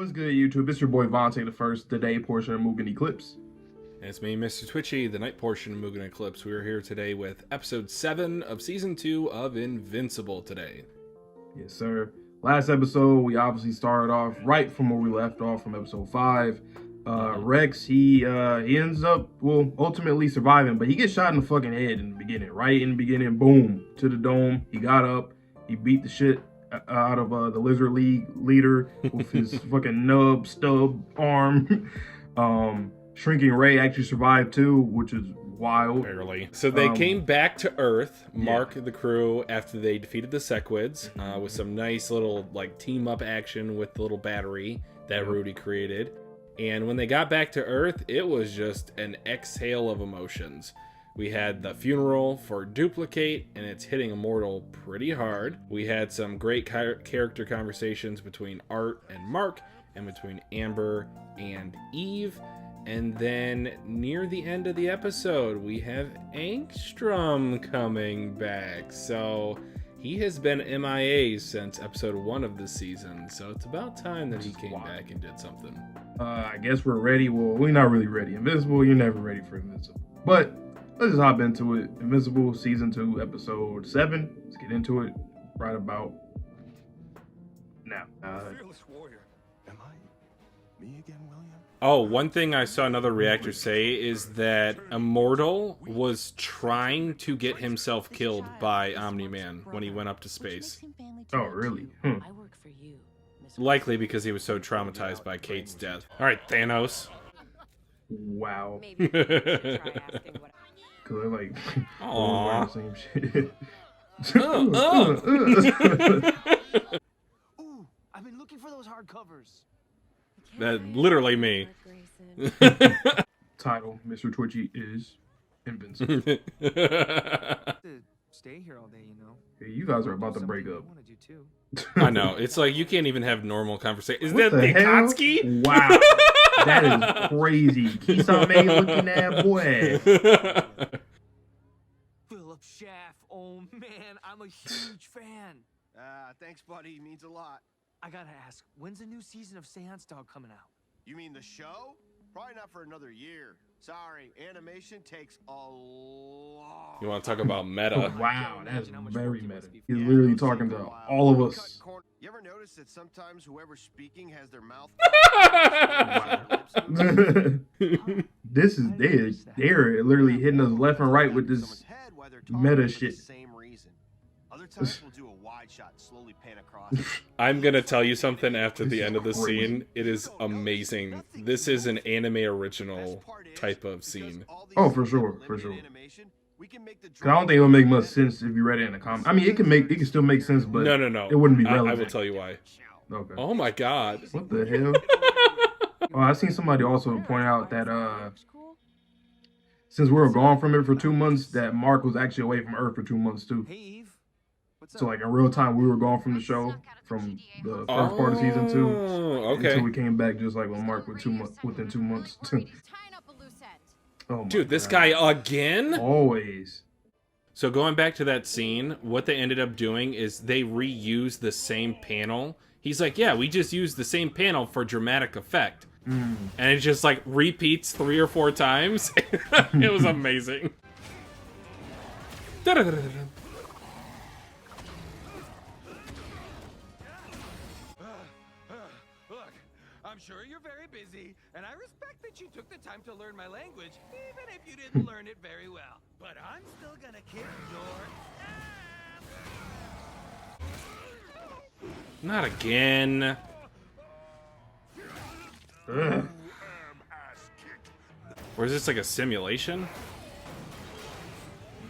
What's good, YouTube? It's your boy Vontae the First, the day portion of Mugen Eclipse. And it's me, Mr. Twitchy, the night portion of Mugen Eclipse. We are here today with episode 7 of season 2 of Invincible today. Yes, sir. Last episode, we obviously started off right from where we left off from episode 5. Rex, he ends up, ultimately surviving, but he gets shot in the fucking head in the beginning. Right in the beginning, boom, to the dome. He got up, he beat the shit out of the Lizard League leader with his fucking stub arm. Shrinking Ray actually survived too, which is wild. Barely. So they came back to Earth, Mark, the crew, after they defeated the Sequids, with some nice little like team up action with the little battery that Rudy created. And when they got back to Earth, it was just an exhale of emotions. We had the funeral for Duplicate, and it's hitting Immortal pretty hard. We had some great character conversations between Art and Mark, and between Amber and Eve. And then near the end of the episode, we have Angstrom coming back. So he has been MIA since episode 1 of this season. So it's about time that he came back and did something. I guess we're ready. Well, we're not really ready. Invincible, you're never ready for Invincible. But let's just hop into it. Invincible season 2, episode 7. Let's get into it right about now. Fearless warrior. Am I me again, William? Oh, one thing I saw another reactor say is that Immortal was trying to get himself killed by Omni-Man when he went up to space. Oh, really? Likely because he was so traumatized by Kate's death. Alright, Thanos. Wow. Maybe Cause they're like, Aww. same shit. Ooh, I've been looking for those hardcovers. That literally me. Title, Mr. Twitchy is Invincible. To stay here all day, you know. Hey, you guys are about to break up. I want to do too. I know. It's like you can't even have normal conversation. Is What that the hell? Nikotski? Wow. That is crazy. Kisame looking at boy. Philip Schaff, oh man, I'm a huge fan. Thanks, buddy. Means a lot. I gotta ask, when's the new season of Seance Dog coming out? You mean the show? Probably not for another year. Sorry, animation takes a long. You want to talk about meta? Wow, that's very meta. He's literally talking to all of us. You ever notice that sometimes whoever's speaking has their mouth? This is they're literally hitting us left and right with this meta shit. Same reason. Other times we'll do a wide shot and slowly pan across. I'm gonna tell you something after the end of the scene. It is amazing. This is an anime original type of scene. Oh, for sure, for sure. I don't think it'll make much sense if you read it in the comic. I mean, it can still make sense, but No. it wouldn't be relevant. I will tell you why. Okay. Oh my god. What the hell? Oh, I seen somebody also point out that since we were gone from it for 2 months, that Mark was actually away from Earth for 2 months too. Hey Eve, what's So up? like in real time, we were gone from the show from the first part of season 2 Okay. until we came back, just like when Mark within 2 months. Oh my Dude, this God. guy again? Always. So going back to that scene, what they ended up doing is they reused the same panel. He's like, yeah, we just used the same panel for dramatic effect. And it just like repeats 3 or 4 times. It was amazing. Look, I'm sure you're very busy, and I respect that you took the time to learn my language, even if you didn't learn it very well. But I'm still gonna kick your Not again. Ugh. Or is this like a simulation?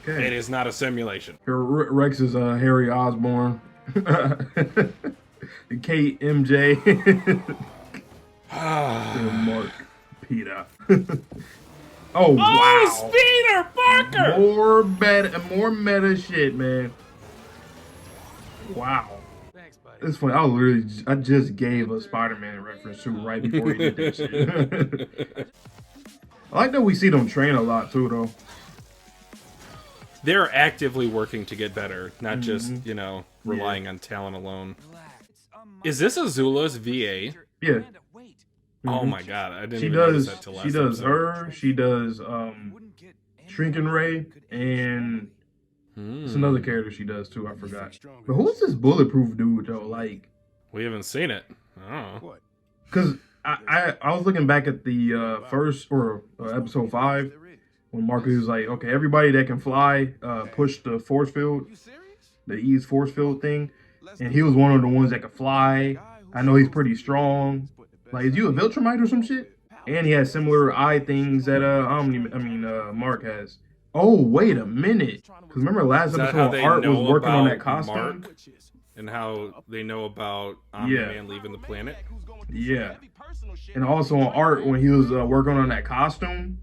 Okay. It is not a simulation. Here, Rex is Harry Osborn. Kate, MJ, and Mark, Peter. Oh wow! Peter Parker! More meta shit, man. Wow. Thanks, buddy. It's funny. I just gave a Spider-Man reference to right before he did that shit. I like that we see them train a lot too, though. They're actively working to get better, not just, you know, relying on talent alone. Is this Azula's VA? Yeah. Amanda, wait. Oh Mhm. my god, I didn't She even notice does. that till last She does episode. her. She does Wouldn't get any Shrinking other Ray, thing could age and normally. it's another Hmm. character she does too. I forgot. But who's this bulletproof dude though? Like, We haven't seen it. Oh. What? cause I was looking back at the first or episode 5 when Marcus was like, okay, everybody that can fly, push the force field, You serious? the E's force field thing, and he was one of the ones that could fly. I know he's pretty strong. Like, is you a Viltrumite or some shit? And he has similar eye things that Mark has. Oh, wait a minute. Cause remember last Is that how episode they Art was know working on about that costume? Mark? And how they know about Omni-Man leaving the planet? Yeah. And also on Art when he was working on that costume.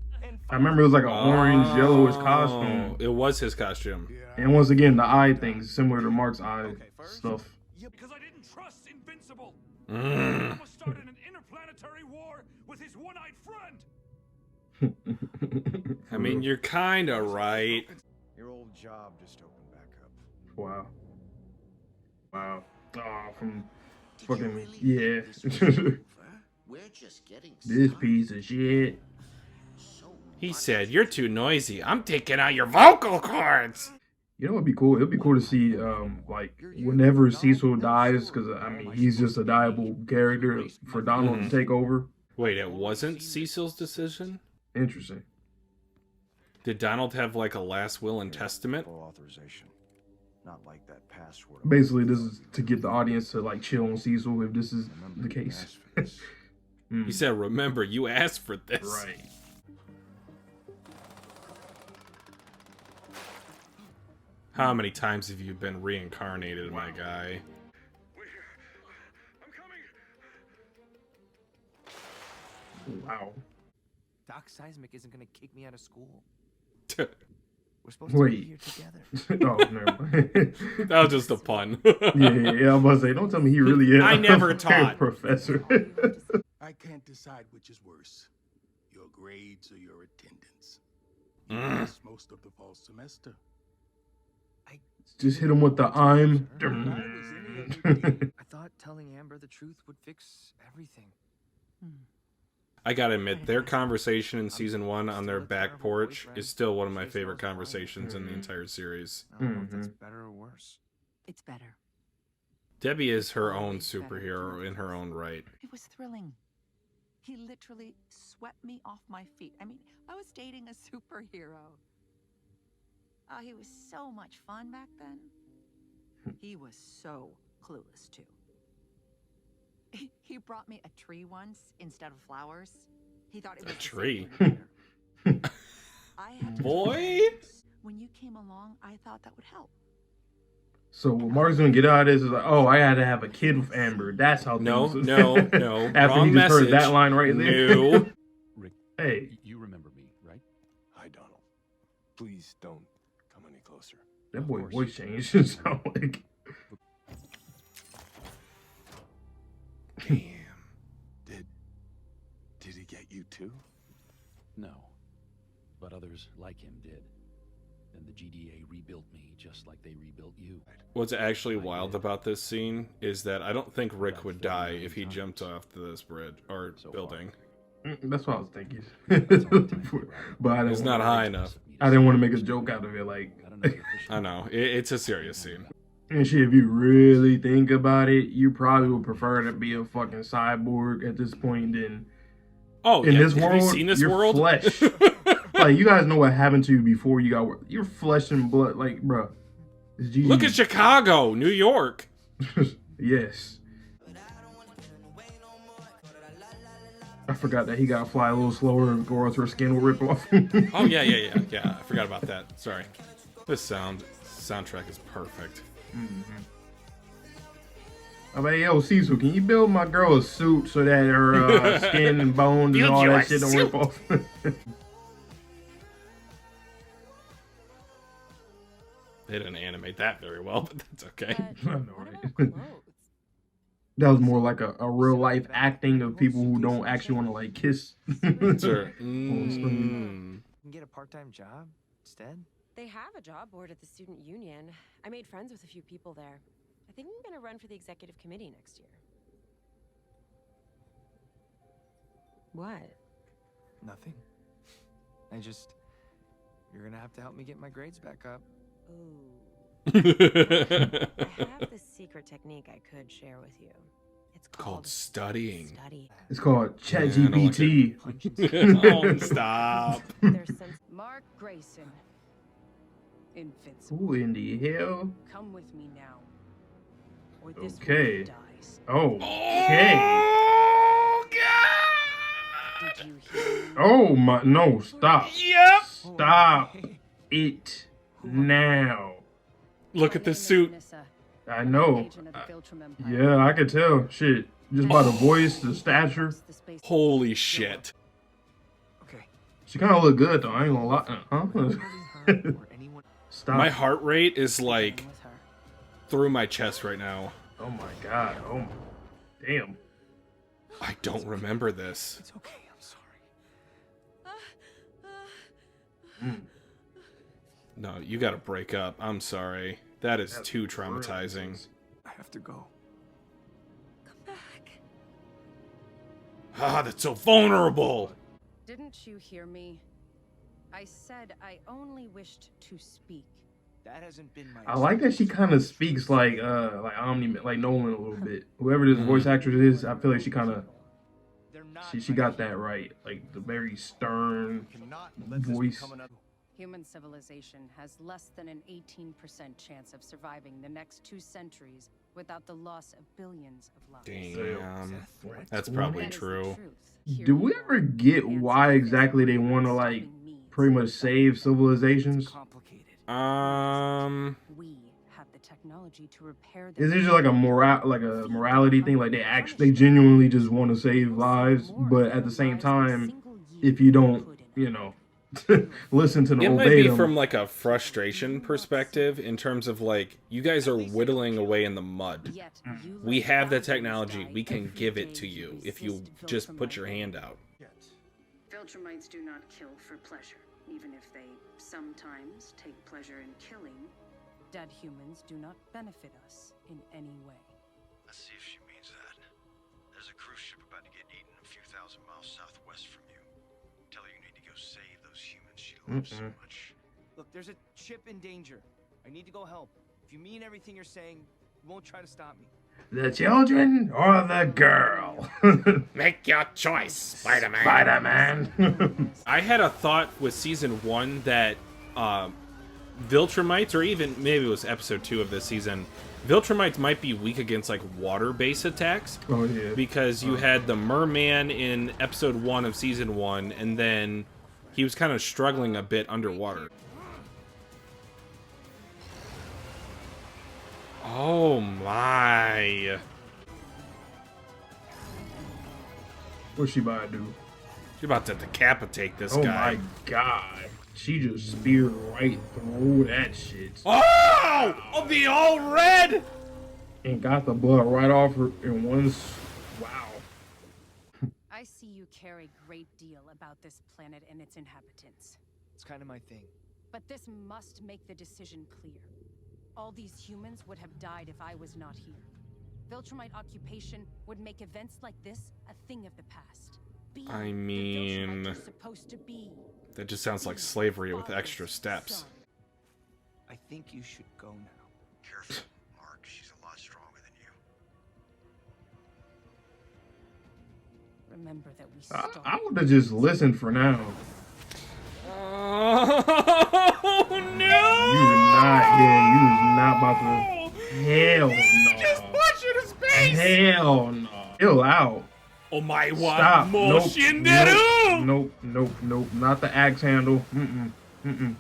I remember it was like an orange, yellowish costume. It was his costume. And once again, the eye things similar to Mark's eye stuff. Because I didn't trust Invincible. Mm. Almost started an interplanetary war with his one-eyed friend. I mean, you're kind of right. Your old job just opened back up. Wow. Wow. Oh, from fucking, yeah. We're just getting This piece of shit. He said, "You're too noisy. I'm taking out your vocal cords." You know what'd be cool? It'd be cool to see, like, whenever Cecil dies, because, I mean, he's just a diable character for Donald to take over. Wait, it wasn't Cecil's decision? Interesting. Did Donald have like a last will and testament? Full authorization. Not like that password. Basically, this is to get the audience to, like, chill on Cecil if this is the case. He said, "Remember, you asked for this." Right. How many times have you been reincarnated, my guy? Wow. Doc Seismic isn't gonna kick me out of school. We're supposed to be Wait. here together. Oh, never mind. That was just a pun. yeah, I was about to say, don't tell me he really is. I never a taught. professor. I can't decide which is worse, your grades or your attendance. You Mm. missed most of the fall semester. Just hit him with the I'm. I thought telling Amber the truth would fix everything. I gotta admit, their conversation in season 1 on their back porch is still one of my favorite conversations in the entire series. I don't know if that's better or worse. It's better. Debbie is her own superhero in her own right. It was thrilling. He literally swept me off my feet. I mean, I was dating a superhero. Oh, he was so much fun back then. He was so clueless, too. He brought me a tree once instead of flowers. He thought it was A tree? I had to Boy? When you came along, I thought that would help. So what Mark's gonna get out of this is like, oh, I had to have a kid with Amber. That's how No, things. no. After Wrong he just heard message. that line right there. No. Rick, Hey, you remember me, right? Hi, Donald. Please don't come any closer. that boy voice changed. It sound like. Damn. Did he get you too? No, but others like him did. Then the GDA rebuilt me just like they rebuilt you. What's actually wild about this scene is that I don't think Rick would die if he jumped off this bridge or building. That's what I was thinking. But I didn't It's not wanna- high enough. I didn't want to make a joke out of it. Like, I know. It's a serious scene. and shit, if you really think about it, you probably would prefer to be a fucking cyborg at this point than Oh, in yeah. this Have world. you seen this your world? flesh. Like, you guys know what happened to you before you got your flesh and blood. Like, bruh. It's GG. Look at Chicago, New York. Yes. I forgot that he got to fly a little slower and go her skin will rip off. Oh yeah. I forgot about that. Sorry. This soundtrack is perfect. I'm like, yo, Cecil, can you build my girl a suit so that her skin and bones and Build all you that a shit don't rip off? They didn't animate that very well, but that's okay. I know, right? That was more like a real life acting of people who don't actually want to like kiss. Sure. On screen. You can get a part-time job instead. They have a job board at the student union. I made friends with a few people there. I think I'm gonna run for the executive committee next year. What? Nothing. You're gonna have to help me get my grades back up. Ooh. I have this secret technique I could share with you. It's Called studying. Study. It's called Yeah, I don't like ChatGPT. Oh, stop. There's some Mark Grayson. Invincible. Who in the hell? Come with me now. Or this Okay. woman dies. Oh, okay. Oh, God. Did you hear me? Oh my, no, stop. Yep. Stop it now. Look at the suit. Anissa, I know. agent of the Filtrum Empire. Yeah, I could tell. Shit. Just by the voice, the stature. The space- Holy shit. Okay. She kind of look good, though. I ain't gonna lie. Huh? Or anyone Stop. My heart rate is like with her. through my chest right now. Oh my god. Oh my. Damn. I don't remember this. It's okay, I'm sorry. Mm. No, you gotta break up. I'm sorry. That is That's too real. traumatizing. I have to go. Come back. Ah, that's so vulnerable. Didn't you hear me? I said I only wished to speak. That hasn't been my I like that she kind of speaks like like Nolan a little bit. Whoever this voice actress is, I feel like she kind of she got that right. Like the very stern voice. Human civilization has less than an 18% chance of surviving the next 2 centuries without the loss of billions of lives. Damn. That's probably That is the true. truth. Here Do you we are. ever get Answer why is exactly they want to like stopping me pretty from much stopping save you. civilizations? Complicated. We have the technology to repair Is the it just like a morality thing? Like they genuinely just want to save lives, but at the same time, if you don't, listen to them, It might obey be them. from like a frustration perspective in terms of like, you guys are whittling away in the mud. We have the technology. We can give it to you if you just put your hand out. Viltrumites do not kill for pleasure, even if they sometimes take pleasure in killing. Dead humans do not benefit us in any way. Let's see if she means that. There's a cruise ship about to get eaten a few thousand miles southwest from you. Tell her you need to go save those humans she loves so much. Look, there's a ship in danger. I need to go help. If you mean everything you're saying, you won't try to stop me. The children or the girl? Make your choice, Spider-Man. Spider-Man. I had a thought with season 1 that Viltrumites, or even maybe it was episode 2 of this season, Viltrumites might be weak against like water-based attacks. Oh yeah. Because you had the merman in episode 1 of season 1, and then he was kind of struggling a bit underwater. Oh my. What's she about to do? She's about to decapitate this Oh guy. my god. She just speared right through that shit. Oh! Oh, the all red! And got the blood right off her in one. Wow. I see you care a great deal about this planet and its inhabitants. It's kind of my thing. But this must make the decision clear. All these humans would have died if I was not here. Viltrumite occupation would make events like this a thing of the past. Be I the mean, Viltrumite you're supposed to be. that just sounds like slavery with extra steps. I think you should go now. Careful, Mark. She's a lot stronger than you. Remember that we I would have just listened for now. Oh no! You was not about to. Hell no. Just push her to space! Hell no. Chill out. Oh my wa Stop. Nope. Moshinderu! Nope. Not the axe handle. Mm-mm.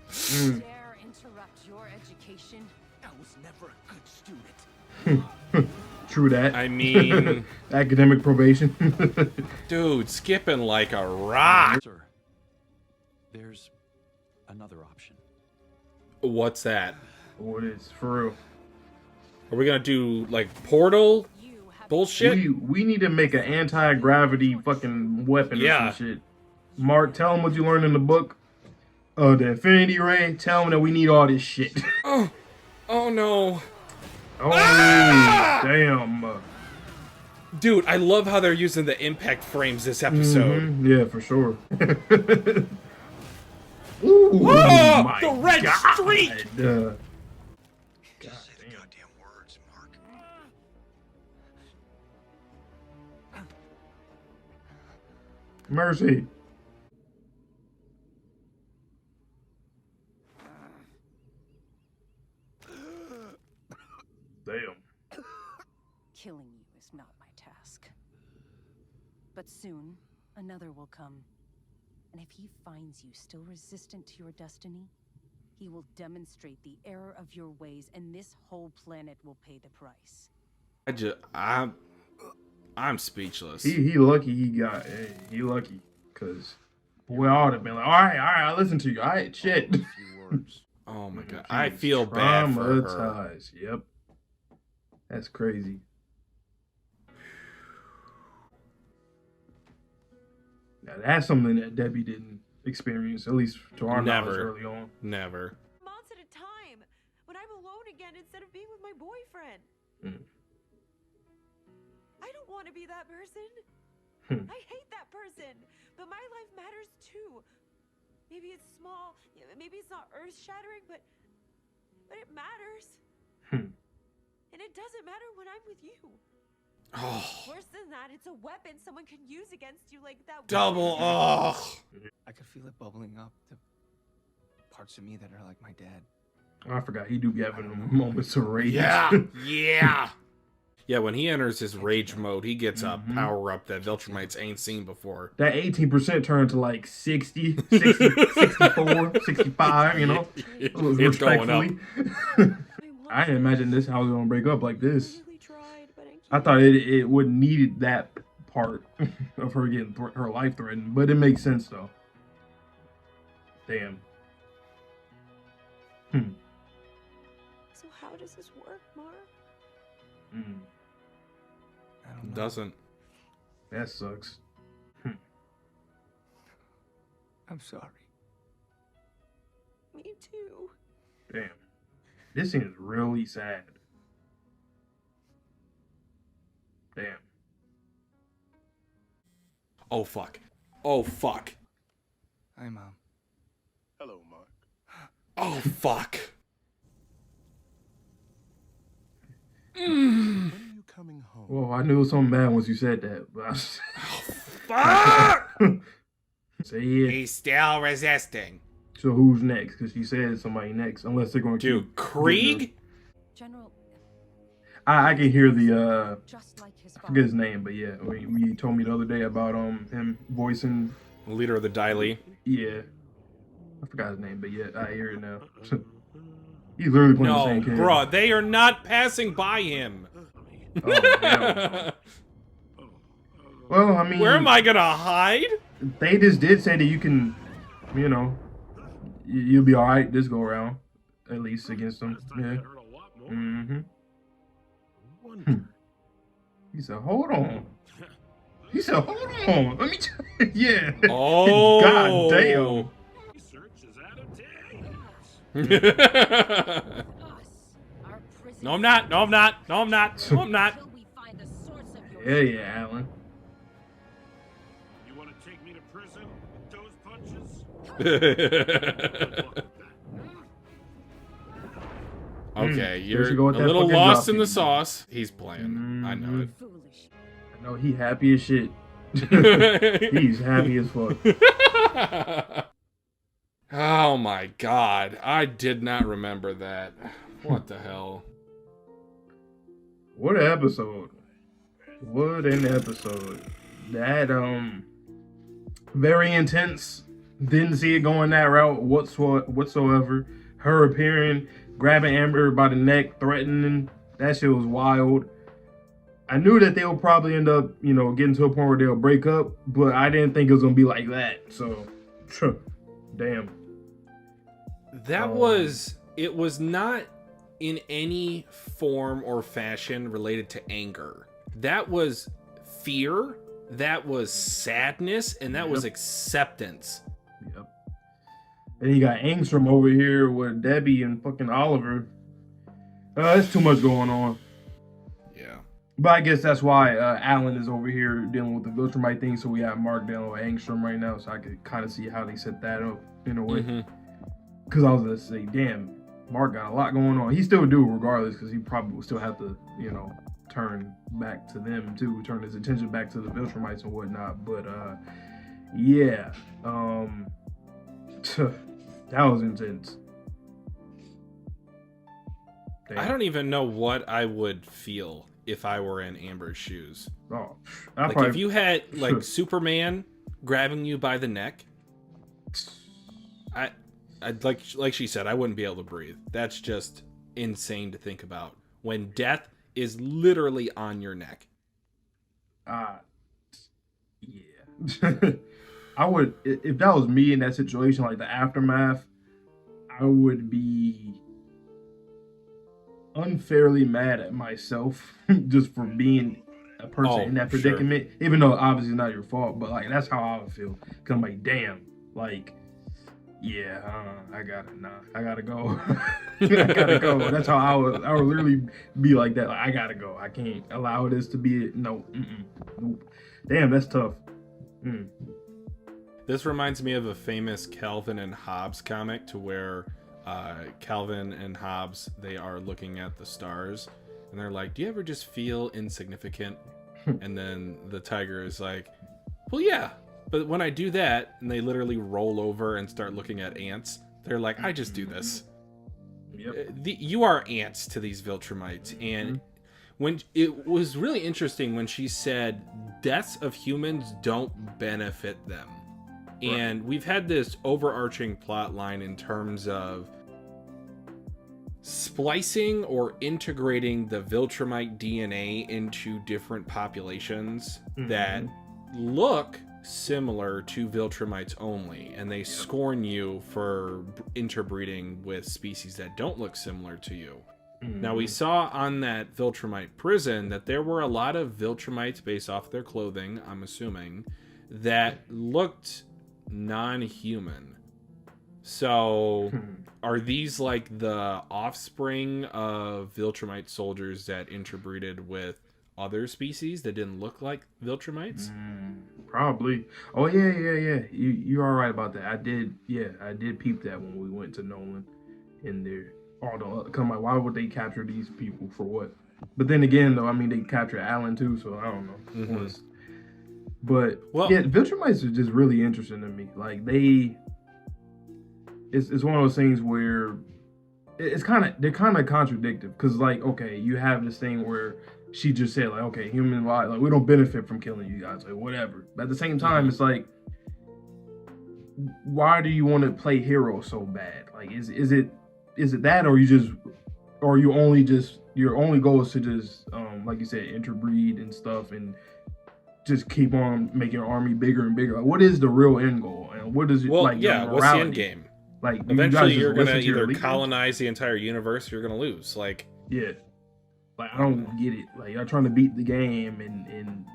dare interrupt your education. I was never a good student. True that. I mean, academic probation. dude, skipping like a rock. Sir, there's another option. What's that? What is for real? Are we gonna do like portal bullshit? We need to make an anti-gravity fucking weapon or Yeah. some shit. Mark, tell him what you learned in the book. The Infinity Ray. Tell him that we need all this shit. Oh no. Oh, damn. Dude, I love how they're using the impact frames this episode. Yeah, for sure. Ooh, my the red God. streak! Just say the goddamn words, Mark. Mercy. Damn. Killing you is not my task. But soon, another will come. And if he finds you still resistant to your destiny, he will demonstrate the error of your ways, and this whole planet will pay the price. I'm speechless. He lucky he lucky, cause we all would have been like, all right, I listen to you. All right, shit. Oh my God, I feel bad for her. Traumatized. Yep, that's crazy. Now that's something that Debbie didn't experience, at least to our knowledge early on. Never. Months at a time, when I'm alone again instead of being with my boyfriend. I don't want to be that person. I hate that person, but my life matters too. Maybe it's small, maybe it's not earth-shattering, but it matters. And it doesn't matter when I'm with you. Oh. Worse than that, it's a weapon someone can use against you like that. Double. Oh. I could feel it bubbling up to parts of me that are like my dad. Oh, I forgot he do be having moments of rage. Yeah. Yeah, when he enters his rage mode, he gets a power up that Viltrumites ain't seen before. That 18% turned to like 60, 64, 65, you know? It's going up. I didn't imagine this house was going to break up like this. I thought it wouldn't need that part of her getting her life threatened, but it makes sense though. Damn. So how does this work, Mark? I don't know. Doesn't. That sucks. I'm sorry. Me too. Damn. This scene is really sad. Damn. Oh, fuck. Oh, fuck. Hi, Mom. Hello, Mark. Oh, fuck. When are you coming home? Well, I knew it was something bad once you said that. But Fuck! Say yeah. He's still resisting. So who's next? Because she said somebody next, unless they're going to Dude, Krieg? General, I can hear the just like his I forget his name, but yeah, when you told me the other day about him voicing Leader of the Daily. Yeah, I forgot his name, but yeah, I hear it now. He's literally playing the same No, character. bro, they are not passing by him. Oh, hell. Well, I mean, where am I gonna hide? They just did say that you can, you know, you'll be all right this go around, at least against them. Yeah. He said, "Hold on." He said, "Hold on. Let me." Yeah. Oh. God damn. No, I'm not. No, I'm not. No, I'm not. No, I'm not. Yeah, Alan. You want to take me to prison with those punches? Okay, you're There you go with a that little fucking lost drop in the kick. sauce. He's playing. I know it. I know he happy as shit. He's happy as fuck. Oh my God, I did not remember that. What the hell? What an episode. What an episode. That, very intense. Didn't see it going that route whatsoever. Her appearing, grabbing Amber by the neck, threatening. That shit was wild. I knew that they'll probably end up, you know, getting to a point where they'll break up, but I didn't think it was going to be like that. So, damn. That it was not in any form or fashion related to anger. That was fear, that was sadness, and that was acceptance. Yep. And you got Angstrom over here with Debbie and fucking Oliver. There's too much going on. Yeah. But I guess that's why Alan is over here dealing with the Viltrumite thing. So we have Mark dealing with Angstrom right now. So I could kind of see how they set that up in a way. Because I was going to say, damn, Mark got a lot going on. He still do regardless because he probably will still have to, you know, turn back to them too. Turn his attention back to the Viltrumites and whatnot. But yeah. That was intense. Damn. I don't even know what I would feel if I were in Amber's shoes. Oh, like if you had like Superman grabbing you by the neck, I'd like she said, I wouldn't be able to breathe. That's just insane to think about when death is literally on your neck. Yeah. I would, if that was me in that situation, like the aftermath, I would be unfairly mad at myself just for being a person in that predicament, even though obviously it's not your fault, but like that's how I would feel. Cause I'm like, damn, like, yeah, I gotta go. I gotta go. That's how I would literally be like that. Like, I gotta go. I can't allow this to be it. No, nope. Damn, that's tough. This reminds me of a famous Calvin and Hobbes comic to where Calvin and Hobbes, they are looking at the stars and they're like, do you ever just feel insignificant? And then the tiger is like, well, yeah, but when I do that, and they literally roll over and start looking at ants, they're like, I just do this. Yep. You are ants to these Viltrumites. And when it was really interesting when she said deaths of humans don't benefit them. And we've had this overarching plot line in terms of splicing or integrating the Viltrumite DNA into different populations that look similar to Viltrumites only, and they scorn you for interbreeding with species that don't look similar to you. Now, we saw on that Viltrumite prison that there were a lot of Viltrumites based off their clothing, I'm assuming, that looked non-human. So are these like the offspring of Viltrumite soldiers that interbreeded with other species that didn't look like Viltrumites? Probably. Oh yeah. You are right about that. I did peep that when we went to Nolan in there. Although come like, why would they capture these people for what? But then again though, I mean they captured Alan too, so I don't know. But yeah, Viltrumites are just really interesting to me. Like it's one of those things where they're kind of contradictive because like, okay, you have this thing where she just said like, okay, human life, like we don't benefit from killing you guys, like whatever. But at the same time, it's like, why do you want to play hero so bad? Like, is it that, or your only goal is to just like you said, interbreed and stuff and just keep on making your army bigger and bigger? Like, what is the real end goal, and what is it like? Yeah, what's the end game? Like, eventually you're gonna either colonize the entire universe, or you're gonna lose. Like, yeah, like I don't get it. Like, you're trying to beat the game, and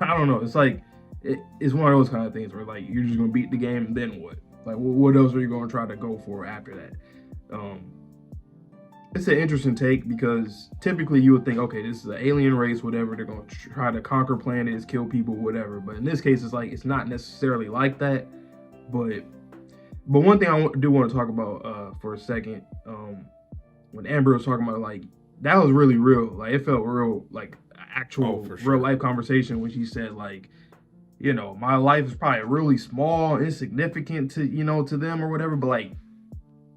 I don't know. It's like it's one of those kind of things where like you're just gonna beat the game, and then what? Like, what else are you gonna try to go for after that? It's an interesting take because typically you would think, okay, this is an alien race, whatever. They're gonna try to conquer planets, kill people, whatever. But in this case, it's like it's not necessarily like that. But one thing I do want to talk about for a second, when Amber was talking about like that was really real. Like it felt real, like actual real life conversation when she said like, you know, my life is probably really small, insignificant to them or whatever, but like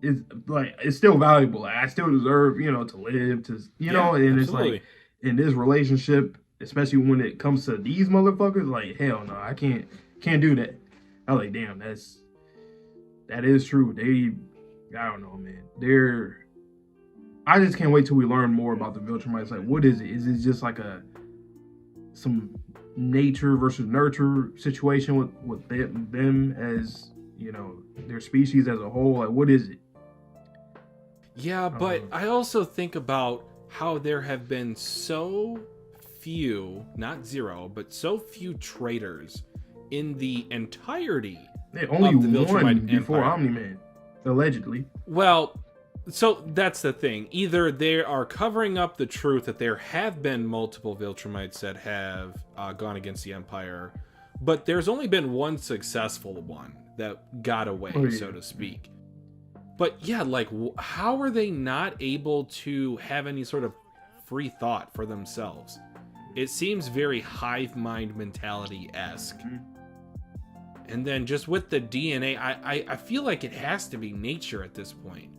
it's still valuable. Like, I still deserve to live, to know, and absolutely. It's like in this relationship, especially when it comes to these motherfuckers, like hell no, I can't do that. I was like, damn, that is true. I don't know, man. I just can't wait till we learn more about the Viltrumites. Like, what is it? Is it just like some nature versus nurture situation with them as, their species as a whole? Like, what is it? Yeah, but I also think about how there have been so few, not zero, but so few traitors in the entirety only of the one Viltrumite before Empire. Omni-Man, allegedly. Well, So that's the thing. Either they are covering up the truth that there have been multiple Viltrumites that have gone against the Empire, but there's only been one successful one that got away, so to speak. But yeah, like, how are they not able to have any sort of free thought for themselves? It seems very hive mind mentality-esque. And then just with the DNA, I feel like it has to be nature at this point.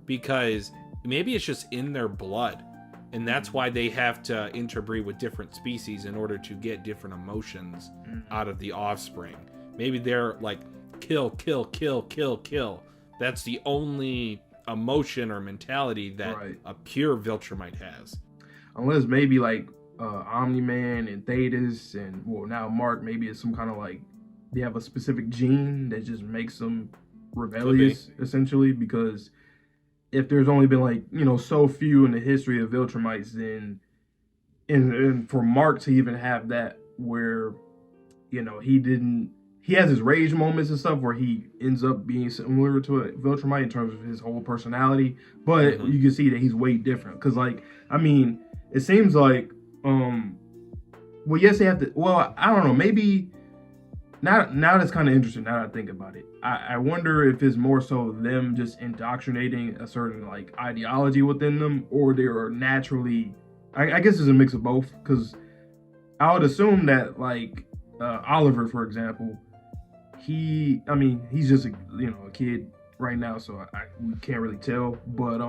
Because maybe it's just in their blood. And that's why they have to interbreed with different species in order to get different emotions out of the offspring. Maybe they're like, kill, kill, kill, kill, kill. That's the only emotion or mentality that a pure Viltrumite has. Unless maybe like Omni-Man and Thetis and, well, now Mark, maybe it's some kind of like, they have a specific gene that just makes them rebellious, essentially, because if there's only been like, you know, so few in the history of Viltrumites, then and for Mark to even have that where, you know, he has his rage moments and stuff where he ends up being similar to a Viltrumite in terms of his whole personality, but you can see that he's way different. Because, like, I mean, it seems like, well, yes, they have to, well, I don't know, maybe, now that's kind of interesting now that I think about it. I wonder if it's more so them just indoctrinating a certain, like, ideology within them, or they are naturally, I guess it's a mix of both, because I would assume that, like, Oliver, for example, he's just a kid right now, so we can't really tell, but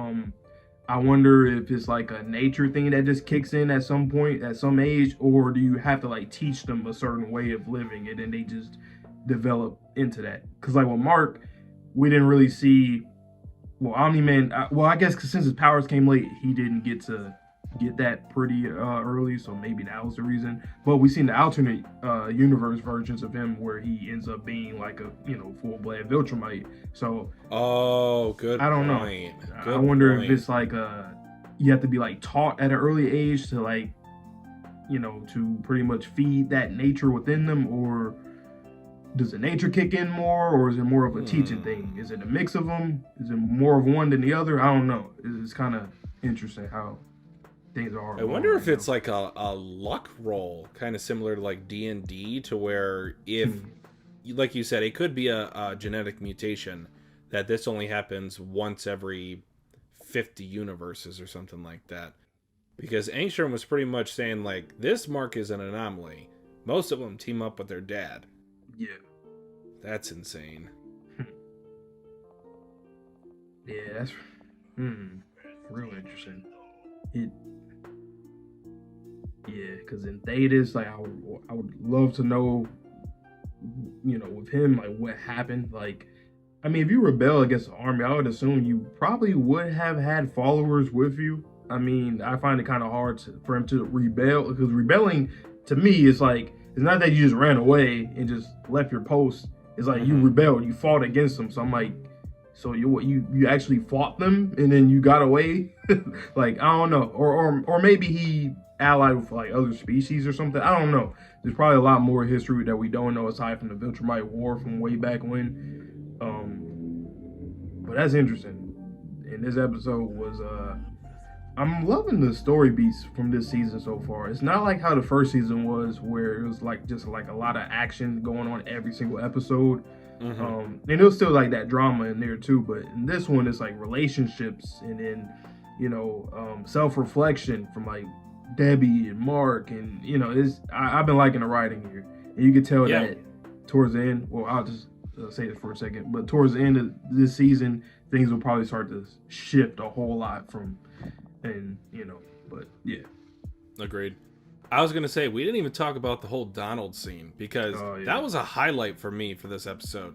I wonder if it's like a nature thing that just kicks in at some point, at some age, or do you have to like teach them a certain way of living and then they just develop into that? Because like with Mark, we didn't really see, well, Omni-Man, I guess cause since his powers came late, he didn't get to get that pretty early, so maybe that was the reason. But we've seen the alternate universe versions of him where he ends up being like a, you know, full-blooded Viltrumite. So good I don't know. I wonder if it's like you have to be like taught at an early age to, like, you know, to pretty much feed that nature within them, or does the nature kick in more, or is it more of a teaching thing? Is it a mix of them? Is it more of one than the other? I don't know. It's kind of interesting how things are. I wonder if it's like a luck roll, kind of similar to like D&D, to where if, like you said, it could be a genetic mutation that this only happens once every 50 universes or something like that. Because Angstrom was pretty much saying, like, this Mark is an anomaly. Most of them team up with their dad. Yeah. That's insane. Yeah, that's real interesting. Yeah, because in Thetis, like, I would love to know, you know, with him, like, what happened. Like, I mean, if you rebel against the army, I would assume you probably would have had followers with you. I mean, I find it kind of hard for him to rebel, because rebelling, to me, is like, it's not that you just ran away and just left your post. It's like you rebelled, you fought against them. So I'm like, so you actually fought them and then you got away? Like, I don't know. Or maybe he allied with like other species or something. I don't know. There's probably a lot more history that we don't know aside from the Viltrumite War from way back when. But that's interesting. And this episode was I'm loving the story beats from this season so far. It's not like how the first season was, where it was like just like a lot of action going on every single episode. And it was still like that drama in there too, but in this one it's like relationships, and then, you know, self-reflection from like Debbie and Mark, and, you know, I've been liking the writing here, and you can tell that towards the end. Well, I'll just say this for a second, but towards the end of this season, things will probably start to shift a whole lot from, and, you know, but yeah. Agreed. I was going to say, we didn't even talk about the whole Donald scene, because that was a highlight for me for this episode.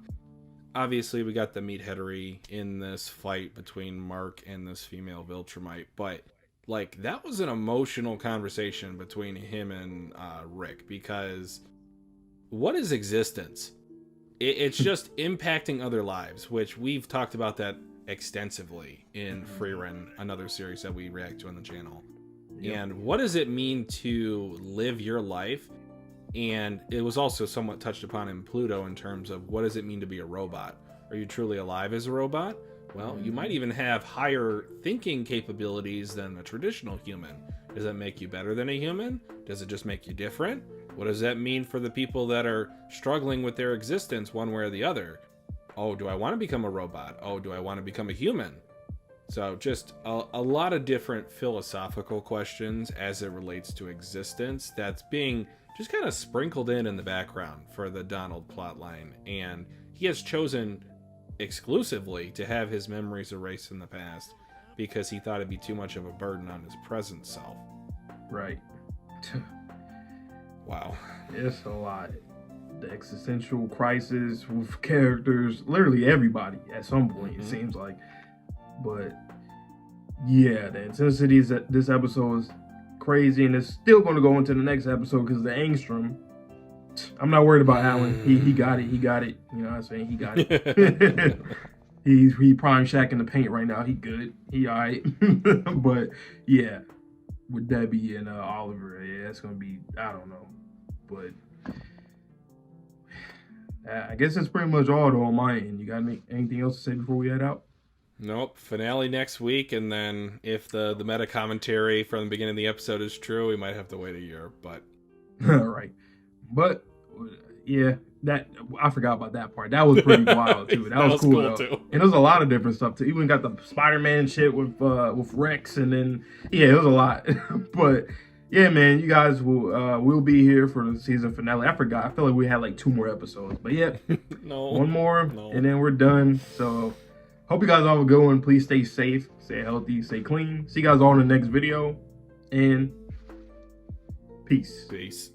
Obviously, we got the meatheadery in this fight between Mark and this female Viltrumite, but, like, that was an emotional conversation between him and Rick, because what is existence? It's just impacting other lives, which we've talked about that extensively in Frieren, another series that we react to on the channel. And what does it mean to live your life? And it was also somewhat touched upon in Pluto in terms of what does it mean to be a robot? Are you truly alive as a robot? Well, you might even have higher thinking capabilities than a traditional human. Does that make you better than a human? Does it just make you different? What does that mean for the people that are struggling with their existence one way or the other? Oh, do I want to become a robot? Oh, do I want to become a human? So just a lot of different philosophical questions as it relates to existence that's being just kind of sprinkled in the background for the Donald plotline. And he has chosen exclusively to have his memories erased in the past because he thought it'd be too much of a burden on his present self. Right. Wow. It's a lot. The existential crisis with characters, literally everybody at some point, it seems like. But yeah, the intensity is that this episode is crazy, and it's still going to go into the next episode because the angstrom. I'm not worried about Alan. He got it. You know what I'm saying? He got it. he prime Shaq in the paint right now. He good. He all right. But yeah, with Debbie and Oliver, yeah, it's gonna be, I don't know, but I guess that's pretty much all though on my end. You got anything else to say before we head out? Nope. Finale next week, and then if the meta commentary from the beginning of the episode is true, we might have to wait a year. But all right. But yeah, that I forgot about that part. That was pretty wild too. That was cool too. And there's a lot of different stuff too. Even got the Spider-Man shit with Rex, and then yeah, it was a lot. But yeah, man, you guys will be here for the season finale. I forgot. I feel like we had like 2 more episodes, but yeah, one more, and then we're done. So hope you guys all have a good one. Please stay safe, stay healthy, stay clean. See you guys all in the next video, and peace. Peace.